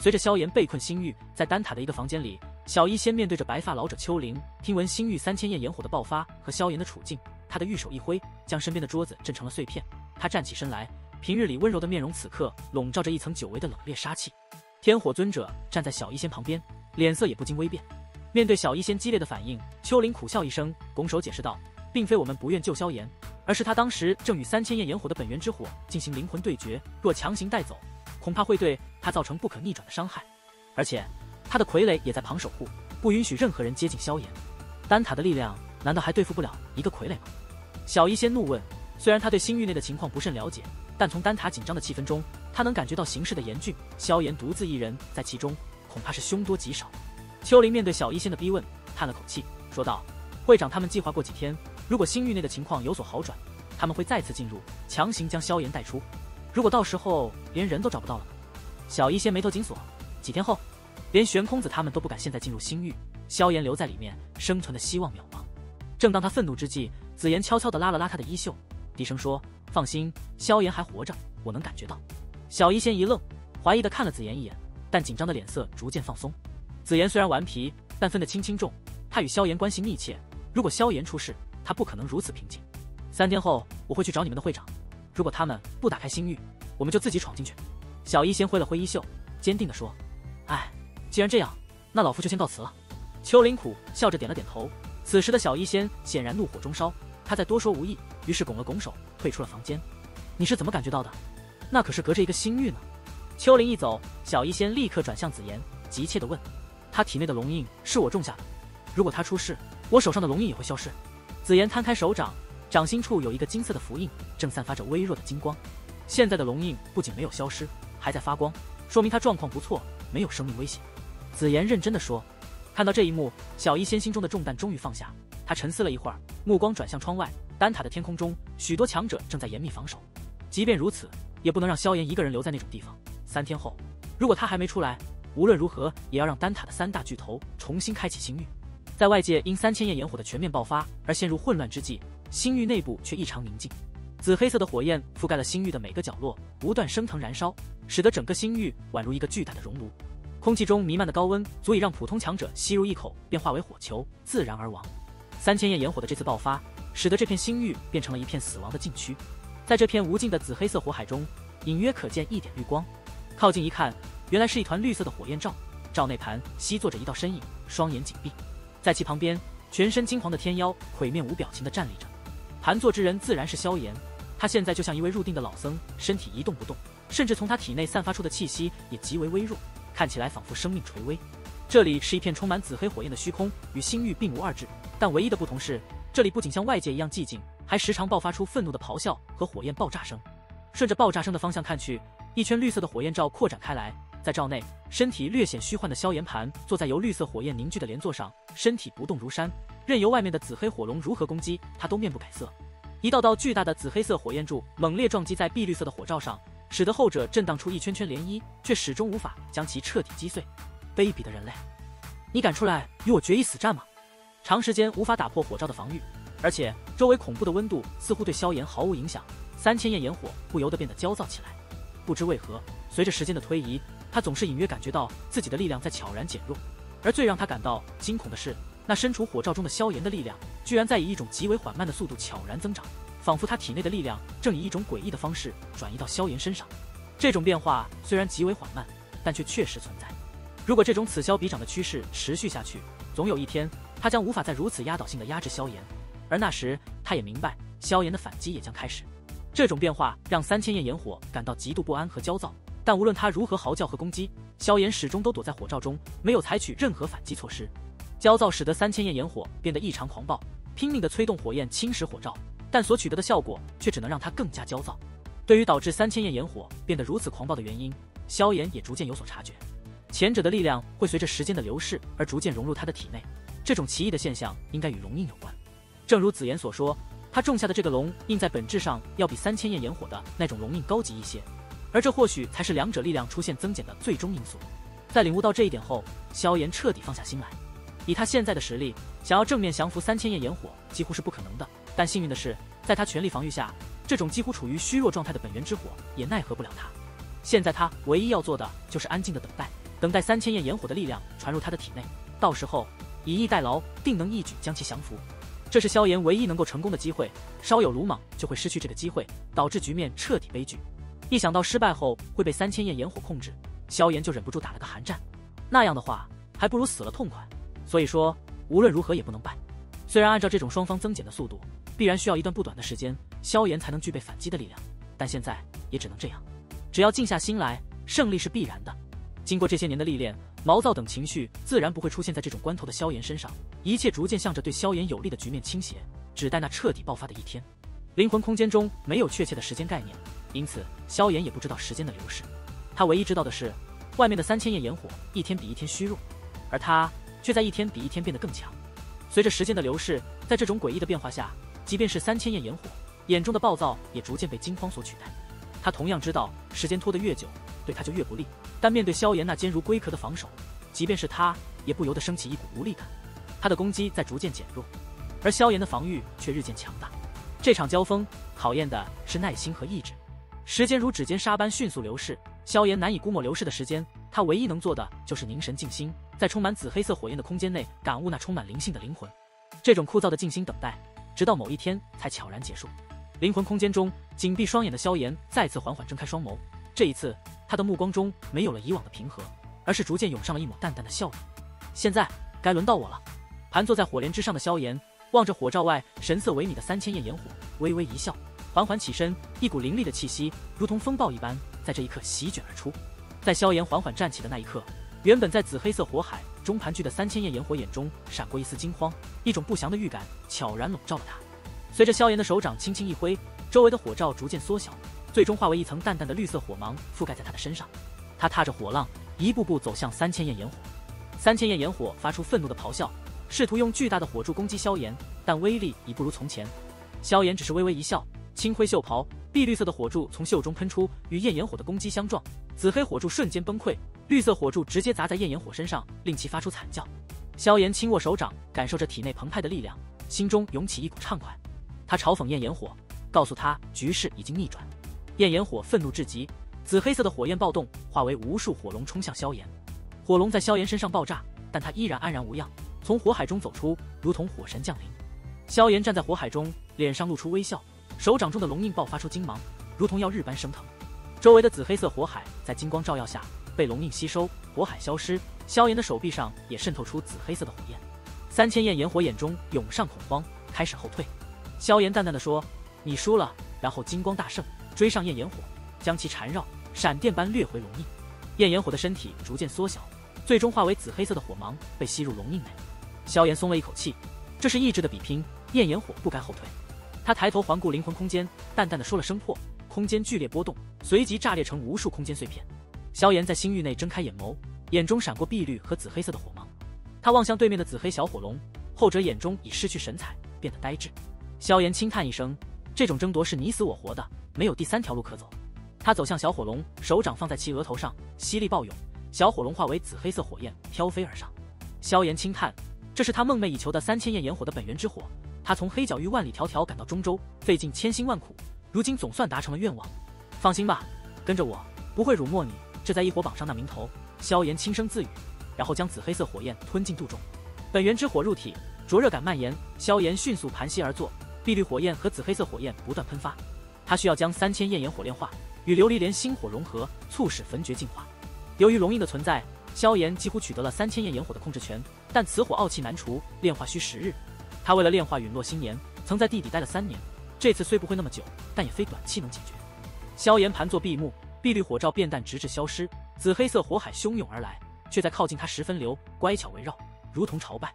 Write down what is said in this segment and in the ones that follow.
随着萧炎被困星域，在丹塔的一个房间里，小医仙面对着白发老者秋灵，听闻星域3000焰炎火的爆发和萧炎的处境，他的玉手一挥，将身边的桌子震成了碎片。他站起身来，平日里温柔的面容此刻笼罩着一层久违的冷冽杀气。天火尊者站在小医仙旁边，脸色也不禁微变。面对小医仙激烈的反应，秋灵苦笑一声，拱手解释道：“并非我们不愿救萧炎，而是他当时正与3000焰炎火的本源之火进行灵魂对决，若强行带走，恐怕会对他造成不可逆转的伤害。而且他的傀儡也在旁守护，不允许任何人接近萧炎。丹塔的力量难道还对付不了一个傀儡吗？”小医仙怒问。虽然他对星域内的情况不甚了解，但从丹塔紧张的气氛中，他能感觉到形势的严峻。萧炎独自一人在其中，恐怕是凶多吉少。秋灵面对小医仙的逼问，叹了口气，说道：“会长他们计划过几天，如果星域内的情况有所好转，他们会再次进入，强行将萧炎带出。如果到时候连人都找不到了呢？”小医仙眉头紧锁。几天后，连玄空子他们都不敢现在进入星域，萧炎留在里面，生存的希望渺茫。正当他愤怒之际，紫妍悄悄地拉了拉他的衣袖，低声说：“放心，萧炎还活着，我能感觉到。”小医仙一愣，怀疑地看了紫妍一眼，但紧张的脸色逐渐放松。紫妍虽然顽皮，但分得轻轻重，他与萧炎关系密切，如果萧炎出事，他不可能如此平静。3天后，我会去找你们的会长，如果他们不打开星域，我们就自己闯进去。小医仙挥了挥衣袖，坚定地说：“哎，既然这样，那老夫就先告辞了。”秋灵苦笑着点了点头。此时的小医仙显然怒火中烧，他再多说无益，于是拱了拱手，退出了房间。“你是怎么感觉到的？那可是隔着一个星域呢。”秋灵一走，小医仙立刻转向紫妍，急切地问：“他体内的龙印是我种下的，如果他出事，我手上的龙印也会消失。”紫妍摊开手掌，掌心处有一个金色的符印，正散发着微弱的金光。现在的龙印不仅没有消失，还在发光，说明他状况不错，没有生命危险。紫妍认真地说。看到这一幕，小医仙心中的重担终于放下。他沉思了一会儿，目光转向窗外，丹塔的天空中，许多强者正在严密防守。即便如此，也不能让萧炎一个人留在那种地方。3天后，如果他还没出来，无论如何也要让丹塔的3大巨头重新开启星域。在外界因3000焰炎火的全面爆发而陷入混乱之际，星域内部却异常宁静。紫黑色的火焰覆盖了星域的每个角落，不断升腾燃烧，使得整个星域宛如一个巨大的熔炉。空气中弥漫的高温足以让普通强者吸入一口便化为火球，自燃而亡。3000焰炎火的这次爆发，使得这片星域变成了一片死亡的禁区。在这片无尽的紫黑色火海中，隐约可见一点绿光。靠近一看，原来是一团绿色的火焰罩，罩内盘膝坐着一道身影，双眼紧闭。在其旁边，全身金黄的天妖魁面无表情地站立着。盘坐之人自然是萧炎，他现在就像一位入定的老僧，身体一动不动，甚至从他体内散发出的气息也极为微弱，看起来仿佛生命垂危。这里是一片充满紫黑火焰的虚空，与星域并无二致，但唯一的不同是，这里不仅像外界一样寂静，还时常爆发出愤怒的咆哮和火焰爆炸声。顺着爆炸声的方向看去，一圈绿色的火焰罩扩展开来，在罩内，身体略显虚幻的萧炎盘坐在由绿色火焰凝聚的莲座上，身体不动如山，任由外面的紫黑火龙如何攻击，他都面不改色。一道道巨大的紫黑色火焰柱猛烈撞击在碧绿色的火罩上，使得后者震荡出一圈圈涟漪，却始终无法将其彻底击碎。卑鄙的人类，你敢出来与我决一死战吗？长时间无法打破火罩的防御，而且周围恐怖的温度似乎对萧炎毫无影响，3000焰炎火不由得变得焦躁起来。不知为何，随着时间的推移，他总是隐约感觉到自己的力量在悄然减弱。而最让他感到惊恐的是，那身处火罩中的萧炎的力量居然在以一种极为缓慢的速度悄然增长，仿佛他体内的力量正以一种诡异的方式转移到萧炎身上。这种变化虽然极为缓慢，但却确实存在。如果这种此消彼长的趋势持续下去，总有一天他将无法再如此压倒性的压制萧炎，而那时他也明白萧炎的反击也将开始。这种变化让3000焰炎火感到极度不安和焦躁，但无论他如何嚎叫和攻击，萧炎始终都躲在火罩中，没有采取任何反击措施。焦躁使得3000焰炎火变得异常狂暴，拼命地催动火焰侵蚀火罩，但所取得的效果却只能让他更加焦躁。对于导致3000焰炎火变得如此狂暴的原因，萧炎也逐渐有所察觉。前者的力量会随着时间的流逝而逐渐融入他的体内，这种奇异的现象应该与龙印有关。正如紫妍所说，他种下的这个龙印在本质上要比3000焰炎火的那种龙印高级一些，而这或许才是两者力量出现增减的最终因素。在领悟到这一点后，萧炎彻底放下心来。以他现在的实力，想要正面降服3000焰炎火几乎是不可能的，但幸运的是，在他全力防御下，这种几乎处于虚弱状态的本源之火也奈何不了他。现在他唯一要做的就是安静的等待，等待3000焰炎火的力量传入他的体内，到时候以逸待劳，定能一举将其降服。这是萧炎唯一能够成功的机会，稍有鲁莽就会失去这个机会，导致局面彻底悲剧。一想到失败后会被3000焰炎火控制，萧炎就忍不住打了个寒战。那样的话，还不如死了痛快。所以说，无论如何也不能败。虽然按照这种双方增减的速度，必然需要一段不短的时间，萧炎才能具备反击的力量，但现在也只能这样。只要静下心来，胜利是必然的。经过这些年的历练，毛躁等情绪自然不会出现在这种关头的萧炎身上，一切逐渐向着对萧炎有利的局面倾斜，只待那彻底爆发的一天。灵魂空间中没有确切的时间概念，因此萧炎也不知道时间的流逝。他唯一知道的是，外面的3000焰炎火一天比一天虚弱，而他却在一天比一天变得更强。随着时间的流逝，在这种诡异的变化下，即便是3000焰炎火眼中的暴躁也逐渐被惊慌所取代。他同样知道，时间拖得越久，对他就越不利。但面对萧炎那坚如龟壳的防守，即便是他也不由得升起一股无力感。他的攻击在逐渐减弱，而萧炎的防御却日渐强大。这场交锋考验的是耐心和意志。时间如指尖沙般迅速流逝，萧炎难以估摸流逝的时间，他唯一能做的就是凝神静心，在充满紫黑色火焰的空间内感悟那充满灵性的灵魂。这种枯燥的静心等待，直到某一天才悄然结束。灵魂空间中紧闭双眼的萧炎再次缓缓睁开双眸，这一次他的目光中没有了以往的平和，而是逐渐涌上了一抹淡淡的笑容。现在该轮到我了。盘坐在火莲之上的萧炎望着火罩外神色萎靡的3000焰炎火，微微一笑，缓缓起身，一股凌厉的气息如同风暴一般在这一刻席卷而出。在萧炎缓缓站起的那一刻，原本在紫黑色火海中盘踞的3000焰炎火眼中闪过一丝惊慌，一种不祥的预感悄然笼罩了他。随着萧炎的手掌轻轻一挥，周围的火罩逐渐缩小，最终化为一层淡淡的绿色火芒覆盖在他的身上。他踏着火浪一步步走向3000焰炎火。3000焰炎火发出愤怒的咆哮，试图用巨大的火柱攻击萧炎，但威力已不如从前。萧炎只是微微一笑，轻挥袖袍，碧绿色的火柱从袖中喷出，与焰炎火的攻击相撞，紫黑火柱瞬间崩溃，绿色火柱直接砸在焰炎火身上，令其发出惨叫。萧炎轻握手掌，感受着体内澎湃的力量，心中涌起一股畅快。他嘲讽焰炎火，告诉他局势已经逆转。焰炎火愤怒至极，紫黑色的火焰暴动，化为无数火龙冲向萧炎。火龙在萧炎身上爆炸，但他依然安然无恙，从火海中走出，如同火神降临。萧炎站在火海中，脸上露出微笑，手掌中的龙印爆发出金芒，如同耀日般升腾。周围的紫黑色火海在金光照耀下被龙印吸收，火海消失，萧炎的手臂上也渗透出紫黑色的火焰。3000焰炎火眼中涌上恐慌，开始后退。萧炎淡淡的说：“你输了。”然后金光大盛，追上焰炎火，将其缠绕，闪电般掠回龙印。焰炎火的身体逐渐缩小，最终化为紫黑色的火芒，被吸入龙印内。萧炎松了一口气，这是意志的比拼，焰炎火不该后退。他抬头环顾灵魂空间，淡淡的说了声破，空间剧烈波动，随即炸裂成无数空间碎片。萧炎在星域内睁开眼眸，眼中闪过碧绿和紫黑色的火芒。他望向对面的紫黑小火龙，后者眼中已失去神采，变得呆滞。萧炎轻叹一声，这种争夺是你死我活的，没有第三条路可走。他走向小火龙，手掌放在其额头上，吸力暴涌，小火龙化为紫黑色火焰飘飞而上。萧炎轻叹，这是他梦寐以求的3000焰炎火的本源之火。他从黑角域万里迢迢赶到中州，费尽千辛万苦，如今总算达成了愿望。放心吧，跟着我，不会辱没你。这在异火榜上那名头。萧炎轻声自语，然后将紫黑色火焰吞进肚中。本源之火入体，灼热感蔓延，萧炎迅速盘膝而坐，碧绿火焰和紫黑色火焰不断喷发。他需要将3000焰炎火炼化，与琉璃莲星火融合，促使焚诀进化。由于龙印的存在，萧炎几乎取得了3000焰炎火的控制权，但此火傲气难除，炼化需10日。他为了炼化陨落星年，曾在地底待了3年，这次虽不会那么久，但也非短期能解决。萧炎盘坐闭目，碧绿火罩变淡直至消失，紫黑色火海汹涌而来，却在靠近他时分流，乖巧围绕，如同朝拜。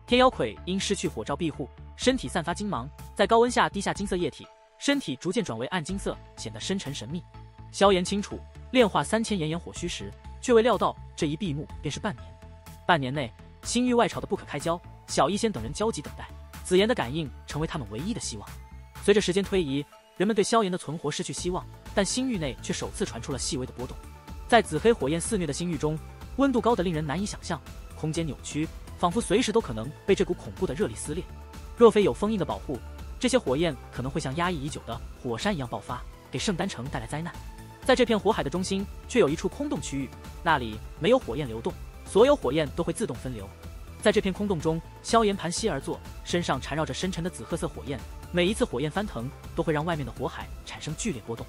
天妖魁因失去火罩庇护，身体散发金芒，在高温下滴下金色液体，身体逐渐转为暗金色，显得深沉神秘。萧炎清楚，炼化3000炎炎火虚时，却未料到这一闭目便是半年。半年内，星域外吵得不可开交，小医仙等人焦急等待，紫炎的感应成为他们唯一的希望。随着时间推移，人们对萧炎的存活失去希望，但星域内却首次传出了细微的波动。在紫黑火焰肆虐的星域中，温度高得令人难以想象，空间扭曲，仿佛随时都可能被这股恐怖的热力撕裂。若非有封印的保护，这些火焰可能会像压抑已久的火山一样爆发，给圣丹城带来灾难。在这片火海的中心，却有一处空洞区域，那里没有火焰流动，所有火焰都会自动分流。在这片空洞中，萧炎盘膝而坐，身上缠绕着深沉的紫褐色火焰，每一次火焰翻腾，都会让外面的火海产生剧烈波动。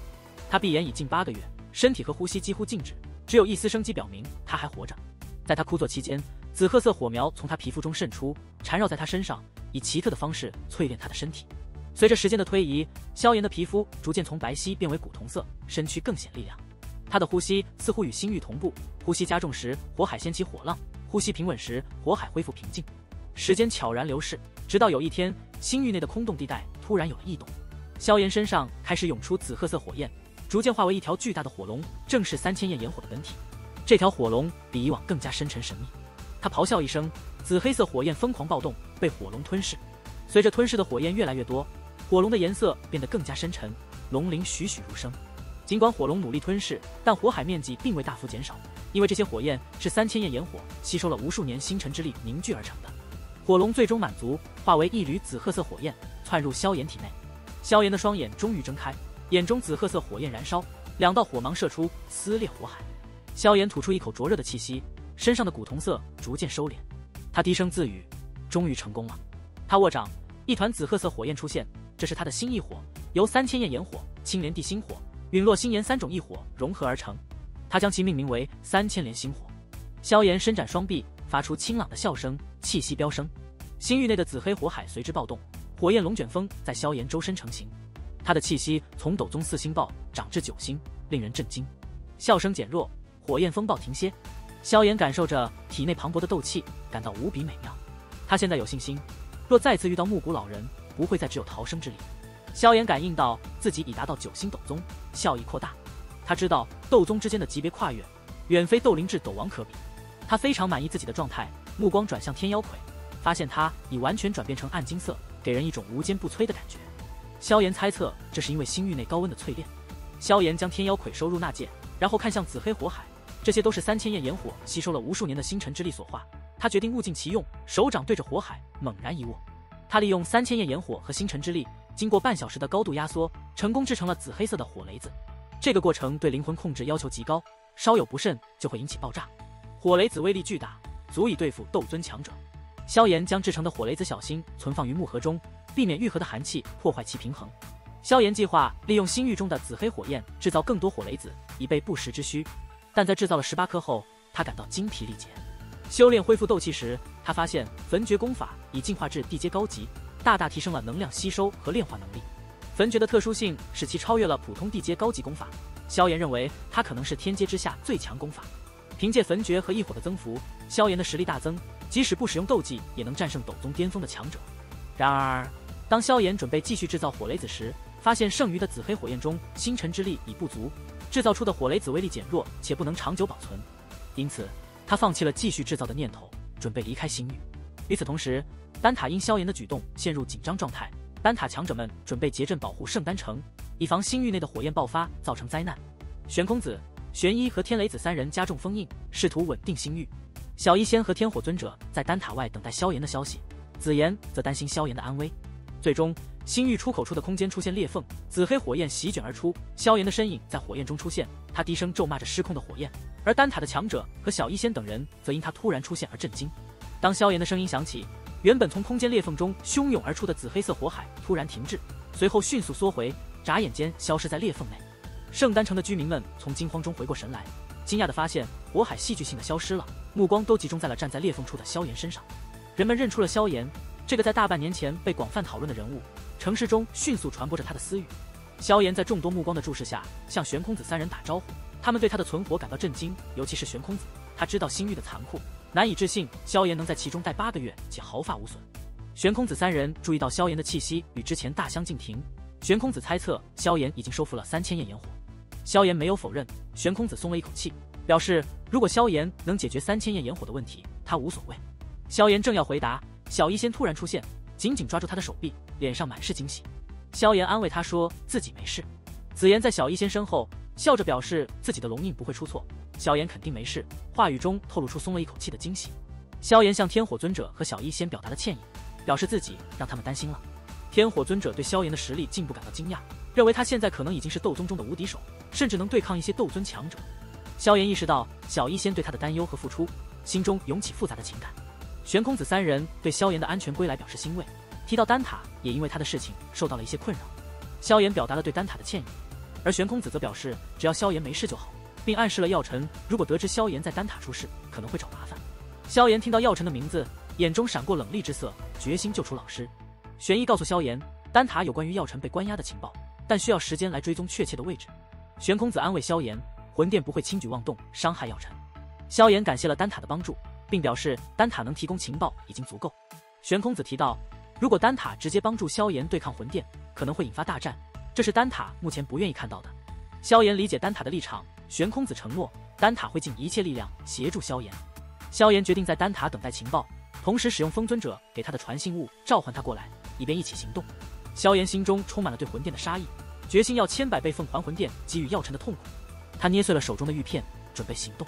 他闭眼已近8个月，身体和呼吸几乎静止，只有一丝生机表明他还活着。在他枯坐期间，紫褐色火苗从他皮肤中渗出，缠绕在他身上，以奇特的方式淬炼他的身体。随着时间的推移，萧炎的皮肤逐渐从白皙变为古铜色，身躯更显力量。他的呼吸似乎与星域同步，呼吸加重时，火海掀起火浪；呼吸平稳时，火海恢复平静。时间悄然流逝，直到有一天，星域内的空洞地带突然有了异动，萧炎身上开始涌出紫褐色火焰，逐渐化为一条巨大的火龙，正是3000焰炎火的本体。这条火龙比以往更加深沉神秘。他咆哮一声，紫黑色火焰疯狂暴动，被火龙吞噬。随着吞噬的火焰越来越多，火龙的颜色变得更加深沉，龙鳞栩栩如生。尽管火龙努力吞噬，但火海面积并未大幅减少，因为这些火焰是3000焰炎火吸收了无数年星辰之力凝聚而成的。火龙最终满足，化为一缕紫褐色火焰，窜入萧炎体内。萧炎的双眼终于睁开，眼中紫褐色火焰燃烧，2道火芒射出，撕裂火海。萧炎吐出一口灼热的气息，身上的古铜色逐渐收敛。他低声自语：“终于成功了。”他握掌，一团紫褐色火焰出现，这是他的新异火，由3000焰炎火、青莲地心火、陨落星炎3种异火融合而成。他将其命名为3000连星火。萧炎伸展双臂，发出清朗的笑声，气息飙升。星域内的紫黑火海随之暴动，火焰龙卷风在萧炎周身成型。他的气息从斗宗4星爆涨至9星，令人震惊。笑声减弱，火焰风暴停歇。萧炎感受着体内磅礴的斗气，感到无比美妙。他现在有信心，若再次遇到木谷老人，不会再只有逃生之力。萧炎感应到自己已达到9星斗宗，笑意扩大。他知道斗宗之间的级别跨越，远非斗灵至斗王可比。他非常满意自己的状态，目光转向天妖魁，发现他已完全转变成暗金色，给人一种无坚不摧的感觉。萧炎猜测这是因为星域内高温的淬炼。萧炎将天妖魁收入纳戒，然后看向紫黑火海，这些都是3000焰炎火吸收了无数年的星辰之力所化。他决定物尽其用，手掌对着火海猛然一握。他利用3000焰炎火和星辰之力，经过半小时的高度压缩，成功制成了紫黑色的火雷子。这个过程对灵魂控制要求极高，稍有不慎就会引起爆炸。火雷子威力巨大，足以对付斗尊强者。萧炎将制成的火雷子小心存放于木盒中，避免愈合的寒气破坏其平衡。萧炎计划利用星域中的紫黑火焰制造更多火雷子，以备不时之需。但在制造了18颗后，他感到精疲力竭。修炼恢复斗气时，他发现焚诀功法已进化至地阶高级，大大提升了能量吸收和炼化能力。焚诀的特殊性使其超越了普通地阶高级功法。萧炎认为它可能是天阶之下最强功法。凭借焚诀和异火的增幅，萧炎的实力大增，即使不使用斗技，也能战胜斗宗巅峰的强者。然而，当萧炎准备继续制造火雷子时，发现剩余的紫黑火焰中星辰之力已不足，制造出的火雷子威力减弱，且不能长久保存。因此，他放弃了继续制造的念头，准备离开星域。与此同时，丹塔因萧炎的举动陷入紧张状态，丹塔强者们准备结阵保护圣丹城，以防星域内的火焰爆发造成灾难。玄空子、玄一和天雷子3人加重封印，试图稳定星域。小医仙和天火尊者在丹塔外等待萧炎的消息，紫妍则担心萧炎的安危。最终，星域出口处的空间出现裂缝，紫黑火焰席卷而出，萧炎的身影在火焰中出现，他低声咒骂着失控的火焰，而丹塔的强者和小医仙等人则因他突然出现而震惊。当萧炎的声音响起，原本从空间裂缝中汹涌而出的紫黑色火海突然停滞，随后迅速缩回，眨眼间消失在裂缝内。圣丹城的居民们从惊慌中回过神来，惊讶地发现火海戏剧性地消失了，目光都集中在了站在裂缝处的萧炎身上。人们认出了萧炎，这个在大半年前被广泛讨论的人物，城市中迅速传播着他的私语。萧炎在众多目光的注视下，向玄空子3人打招呼，他们对他的存活感到震惊，尤其是玄空子，他知道星域的残酷，难以置信萧炎能在其中待8个月且毫发无损。玄空子3人注意到萧炎的气息与之前大相径庭，玄空子猜测萧炎已经收服了3000焰炎火。萧炎没有否认，玄空子松了一口气，表示如果萧炎能解决3000焰炎火的问题，他无所谓。萧炎正要回答，小医仙突然出现，紧紧抓住他的手臂，脸上满是惊喜。萧炎安慰他说自己没事。紫妍在小医仙身后笑着表示自己的龙印不会出错，萧炎肯定没事，话语中透露出松了一口气的惊喜。萧炎向天火尊者和小医仙表达了歉意，表示自己让他们担心了。天火尊者对萧炎的实力进步感到惊讶，认为他现在可能已经是斗宗中的无敌手，甚至能对抗一些斗尊强者。萧炎意识到小医仙对他的担忧和付出，心中涌起复杂的情感。玄空子三人对萧炎的安全归来表示欣慰，提到丹塔也因为他的事情受到了一些困扰。萧炎表达了对丹塔的歉意，而玄空子则表示只要萧炎没事就好，并暗示了药尘如果得知萧炎在丹塔出事，可能会找麻烦。萧炎听到药尘的名字，眼中闪过冷厉之色，决心救出老师。玄一告诉萧炎，丹塔有关于药尘被关押的情报，但需要时间来追踪确切的位置。玄空子安慰萧炎，魂殿不会轻举妄动伤害药尘。萧炎感谢了丹塔的帮助，并表示丹塔能提供情报已经足够。玄空子提到，如果丹塔直接帮助萧炎对抗魂殿，可能会引发大战，这是丹塔目前不愿意看到的。萧炎理解丹塔的立场，玄空子承诺丹塔会尽一切力量协助萧炎。萧炎决定在丹塔等待情报，同时使用风尊者给他的传信物召唤他过来，以便一起行动。萧炎心中充满了对魂殿的杀意，决心要千百倍奉还魂殿给予药尘的痛苦。他捏碎了手中的玉片，准备行动。